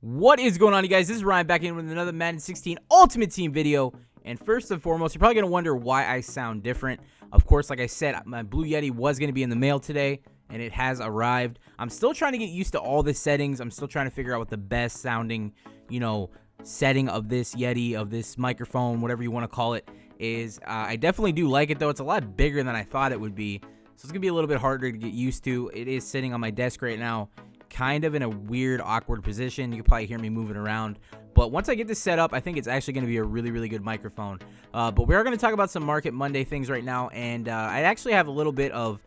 What is going on, you guys? This is Ryan back in with another Madden 16 Ultimate Team video. And first and foremost, you're probably going to wonder why I sound different. Of course, like I said, my Blue Yeti was going to be in the mail today, and it has arrived. I'm still trying to get used to all the settings. I'm still trying to figure out what the best sounding, setting of this Yeti, of this microphone, whatever you want to call it, is. I definitely do like it, though. It's a lot bigger than I thought it would be. So it's going to be a little bit harder to get used to. It is sitting on my desk right now, kind of in a weird, awkward position. You can probably hear me moving around. But once I get this set up, I think it's actually going to be a really, really good microphone. But we are going to talk about some Market Monday things right now. And I actually have a little bit of,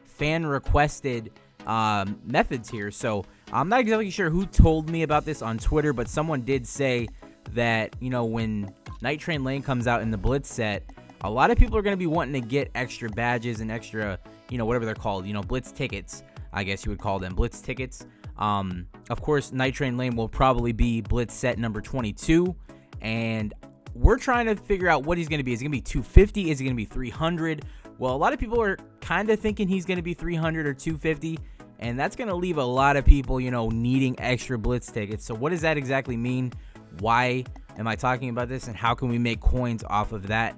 fan-requested methods here. So I'm not exactly sure who told me about this on Twitter, but someone did say that, when Night Train Lane comes out in the Blitz set, a lot of people are going to be wanting to get extra badges and extra, whatever they're called, Blitz tickets. I guess you would call them Blitz tickets. Of course, Night Train Lane will probably be Blitz set number 22, and we're trying to figure out what he's going to be. Is he going to be 250? Is he going to be 300? Well, a lot of people are kind of thinking he's going to be 300 or 250, and that's going to leave a lot of people, needing extra Blitz tickets. So what does that exactly mean? Why am I talking about this, and how can we make coins off of that,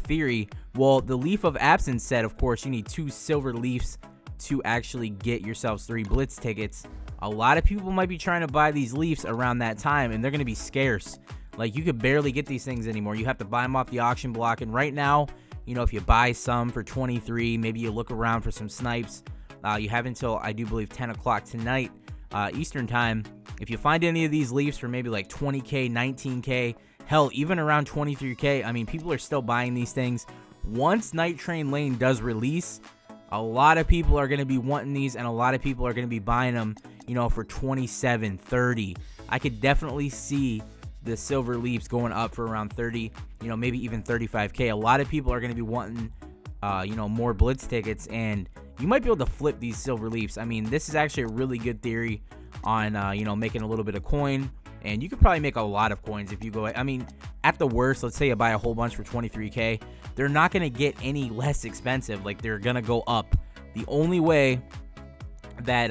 theory? Well, the Leaf of Absence set, of course, you need 2 silver leafs to actually get yourselves 3 Blitz tickets. A lot of people might be trying to buy these leafs around that time, and they're going to be scarce. Like, you could barely get these things anymore. You have to buy them off the auction block, and right now, if you buy some for 23, maybe you look around for some snipes, you have until, I do believe, 10 o'clock tonight, Eastern time. If you find any of these leafs for maybe like 20K, 19K, hell, even around 23K, I mean, people are still buying these things. Once Night Train Lane does release, a lot of people are going to be wanting these, and a lot of people are going to be buying them, for 27, 30. I could definitely see the silver leaps going up for around 30, maybe even 35K. A lot of people are going to be wanting, more Blitz tickets, and you might be able to flip these silver leaps. I mean, this is actually a really good theory on, making a little bit of coin, and you could probably make a lot of coins if you go, I mean, at the worst, let's say you buy a whole bunch for 23K. They're not going to get any less expensive. Like, they're going to go up. The only way that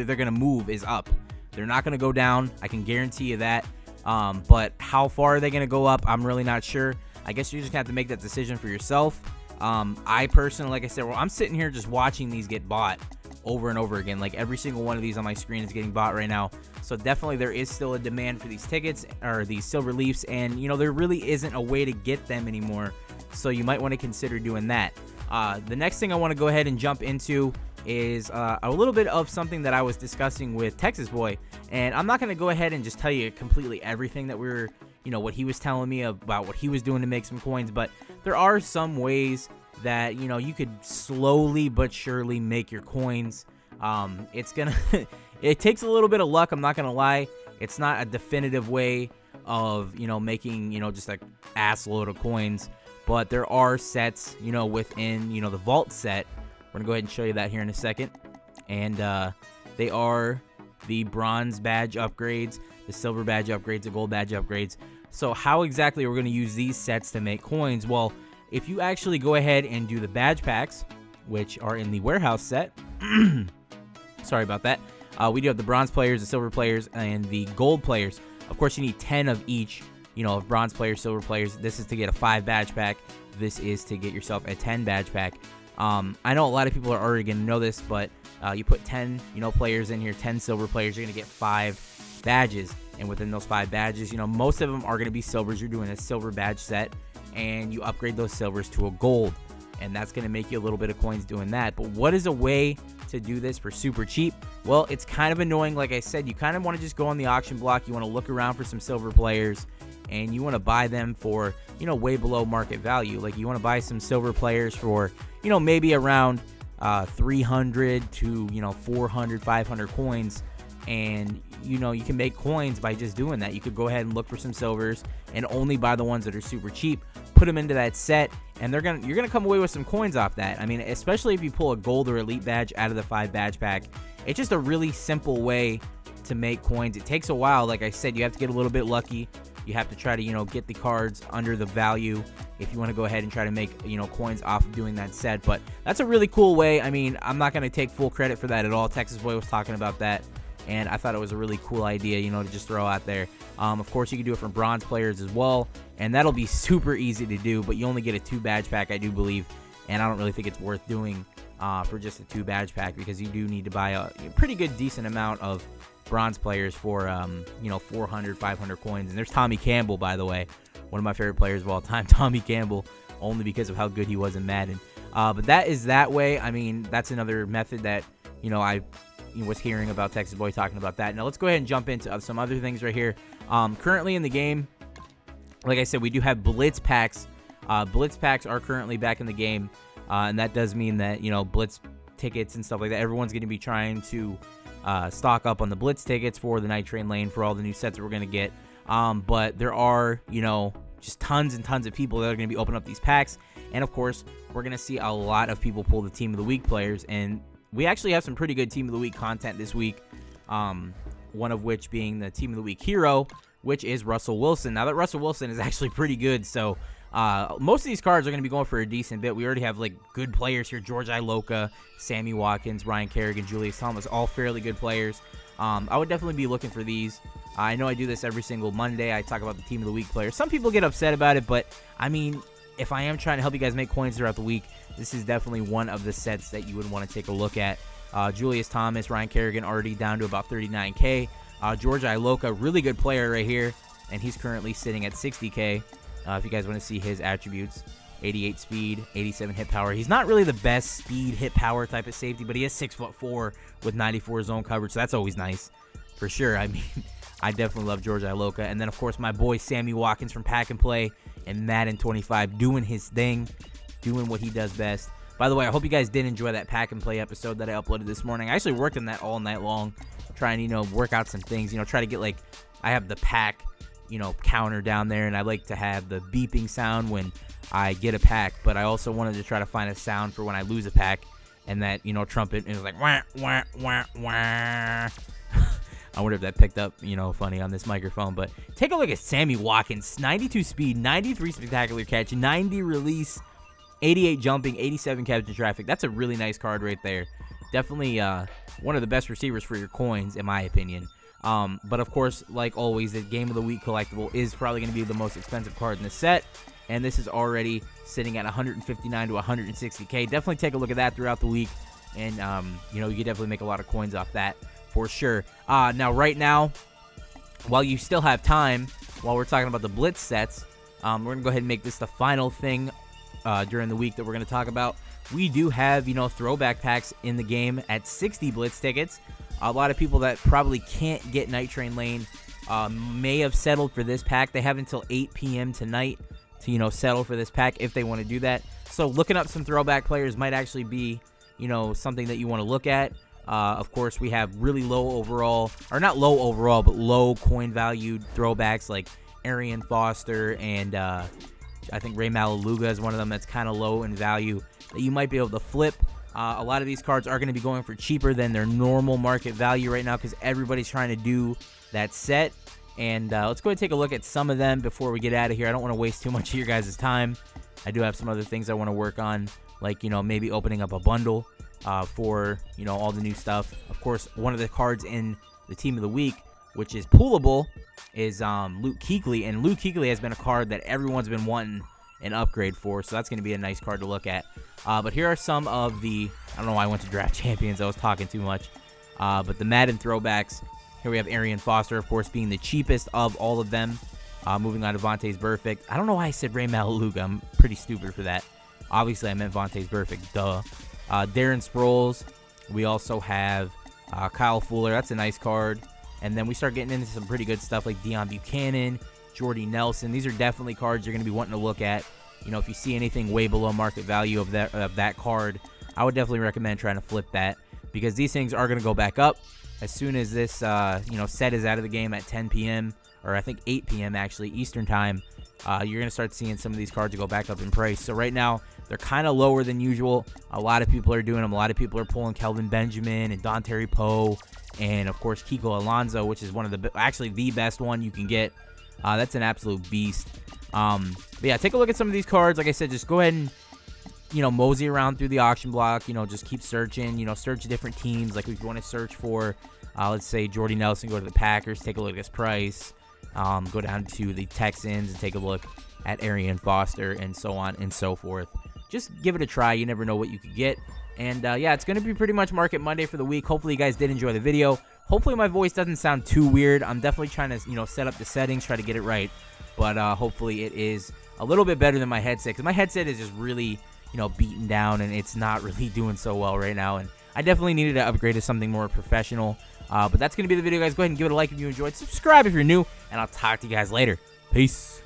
they're going to move is up. They're not going to go down. I can guarantee you that. But how far are they going to go up? I'm really not sure. I guess you just have to make that decision for yourself. I personally, like I said, I'm sitting here just watching these get bought over and over again. Like, every single one of these on my screen is getting bought right now. So definitely there is still a demand for these tickets, or these silver leafs, and there really isn't a way to get them anymore. So you might want to consider doing that. The next thing I want to go ahead and jump into is a little bit of something that I was discussing with Texas Boy, and I'm not going to go ahead and just tell you completely everything that what he was telling me about what he was doing to make some coins, but there are some ways that you could slowly but surely make your coins. It takes a little bit of luck, I'm not gonna lie. It's not a definitive way of making just like ass load of coins, but there are sets within the vault set. We're gonna go ahead and show you that here in a second, and they are the bronze badge upgrades, the silver badge upgrades, the gold badge upgrades. So how exactly are we going to use these sets to make coins? Well, if you actually go ahead and do the badge packs, which are in the warehouse set, sorry about that, we do have the bronze players, the silver players, and the gold players. Of course, you need 10 of each, of bronze players, silver players. This is to get a 5 badge pack. This is to get yourself a 10 badge pack. I know a lot of people are already going to know this, but you put 10, players in here, 10 silver players, you're going to get 5 badges. And within those 5 badges, most of them are going to be silvers. You're doing a silver badge set, and you upgrade those silvers to a gold, and that's going to make you a little bit of coins doing that. But what is a way to do this for super cheap? Well, it's kind of annoying. Like I said, you kind of want to just go on the auction block. You want to look around for some silver players, and you want to buy them for, way below market value. Like, you want to buy some silver players for, maybe around 300 to, 400, 500 coins. And you can make coins by just doing that. You could go ahead and look for some silvers and only buy the ones that are super cheap, put them into that set, and you're gonna come away with some coins off that. I mean, especially if you pull a gold or elite badge out of the 5 badge pack. It's just a really simple way to make coins. It takes a while. Like I said, you have to get a little bit lucky. You have to try to get the cards under the value if you want to go ahead and try to make coins off of doing that set. But that's a really cool way. I mean, I'm not going to take full credit for that at all. Texas Boy was talking about that. and I thought it was a really cool idea, you know, to just throw out there. Of course, you can do it for bronze players as well, and that'll be super easy to do, but you only get a 2 badge pack, I do believe, and I don't really think it's worth doing for just a 2 badge pack, because you do need to buy a pretty good, decent amount of bronze players for, you know, 400, 500 coins. And there's Tommy Campbell, by the way, one of my favorite players of all time, Tommy Campbell, only because of how good he was in Madden. But that is that way. I mean, that's another method that, you know, I was hearing about Texas Boy talking about that. Now, let's go ahead and jump into some other things right here. Currently in the game, like I said, we do have blitz packs. Blitz packs are currently back in the game, and that does mean that, you know, blitz tickets and stuff like that, everyone's going to be trying to stock up on the blitz tickets for the Night Train lane, for all the new sets that we're going to get. But there are, you know, just tons and tons of people that are going to be opening up these packs. And, of course, we're going to see a lot of people pull the Team of the Week players. And we actually have some pretty good Team of the Week content this week, one of which being the Team of the Week hero, which is Russell Wilson. Now, that Russell Wilson is actually pretty good, so most of these cards are going to be going for a decent bit. We already have, like, good players here. George Iloka, Sammy Watkins, Ryan Kerrigan, Julius Thomas, all fairly good players. I would definitely be looking for these. I know I do this every single Monday. I talk about the Team of the Week players. Some people get upset about it, but, I mean, if I am trying to help you guys make coins throughout the week, this is definitely one of the sets that you would want to take a look at. Julius Thomas, Ryan Kerrigan already down to about 39K. George Iloka, really good player right here, and he's currently sitting at 60K. If you guys want to see his attributes, 88 speed, 87 hit power. He's not really the best speed, hit power type of safety, but he is 6'4" with 94 zone coverage, so that's always nice for sure. I mean, I definitely love George Iloka. And then, of course, my boy Sammy Watkins from Pack and Play and Madden 25 doing his thing, doing what he does best. By the way, I hope you guys did enjoy that Pack and Play episode that I uploaded this morning. I actually worked on that all night long, trying to, you know, work out some things, you know, try to get, like, I have the pack, you know, counter down there, and I like to have the beeping sound when I get a pack, but I also wanted to try to find a sound for when I lose a pack, and that, you know, trumpet is like wah, wah, wah, wah. I wonder if that picked up, you know, funny on this microphone. But take a look at Sammy Watkins. 92 speed, 93 spectacular catch, 90 release, 88 jumping, 87 capture traffic. That's a really nice card right there. Definitely one of the best receivers for your coins, in my opinion. But, of course, like always, the Game of the Week collectible is probably going to be the most expensive card in the set. And this is already sitting at 159 to 160K. Definitely take a look at that throughout the week. And, you know, you can definitely make a lot of coins off that for sure. Now, right now, while you still have time, while we're talking about the Blitz sets, we're going to go ahead and make this the final thing during the week that we're going to talk about. We do have, you know, throwback packs in the game at 60 Blitz tickets. A lot of people that probably can't get Night Train Lane may have settled for this pack. They have until 8 p.m. tonight to, you know, settle for this pack if they want to do that. So looking up some throwback players might actually be, you know, something that you want to look at. Of course, we have really low overall, or not low overall, but low coin valued throwbacks like Arian Foster, and I think Ray Malaluga is one of them that's kind of low in value that you might be able to flip. A lot of these cards are going to be going for cheaper than their normal market value right now because everybody's trying to do that set. And let's go ahead and take a look at some of them before we get out of here. I don't want to waste too much of your guys' time. I do have some other things I want to work on, like, you know, maybe opening up a bundle for, you know, all the new stuff. Of course, one of the cards in the Team of the Week, which is pullable, is Luke Kuechly. And Luke Kuechly has been a card that everyone's been wanting an upgrade for, so that's going to be a nice card to look at. But here are some of the, I don't know why I went to Draft Champions, I was talking too much. But the Madden throwbacks, here we have Arian Foster, of course, being the cheapest of all of them. Moving on to Vontaze Burfict. I don't know why I said Ray Malaluga. I'm pretty stupid for that. Obviously, I meant Vontaze Burfict. Duh. Darren Sproles. We also have Kyle Fuller. That's a nice card. And then we start getting into some pretty good stuff like Deion Buchanan, Jordy Nelson. These are definitely cards you're going to be wanting to look at. You know, if you see anything way below market value of that card, I would definitely recommend trying to flip that because these things are going to go back up as soon as this you know, set is out of the game at 10 p.m. or I think 8 p.m. actually Eastern time. You're going to start seeing some of these cards go back up in price. So right now, they're kind of lower than usual. A lot of people are doing them. A lot of people are pulling Kelvin Benjamin and Dontari Poe and, of course, Kiko Alonso, which is one of the, actually the best one you can get. That's an absolute beast. But yeah, take a look at some of these cards. Like I said, just go ahead and, mosey around through the auction block, just keep searching, search different teams. Like if you want to search for, let's say Jordy Nelson, go to the Packers, take a look at his price. Go down to the Texans and take a look at Arian Foster and so on and so forth. Just give it a try. You never know what you could get. And yeah, it's going to be pretty much Market Monday for the week. Hopefully you guys did enjoy the video. Hopefully my voice doesn't sound too weird. I'm definitely trying to, set up the settings, try to get it right. But hopefully it is a little bit better than my headset, because my headset is just really, beaten down, and it's not really doing so well right now. And I definitely needed to upgrade to something more professional. But that's going to be the video, guys. Go ahead and give it a like if you enjoyed. Subscribe if you're new, and I'll talk to you guys later. Peace.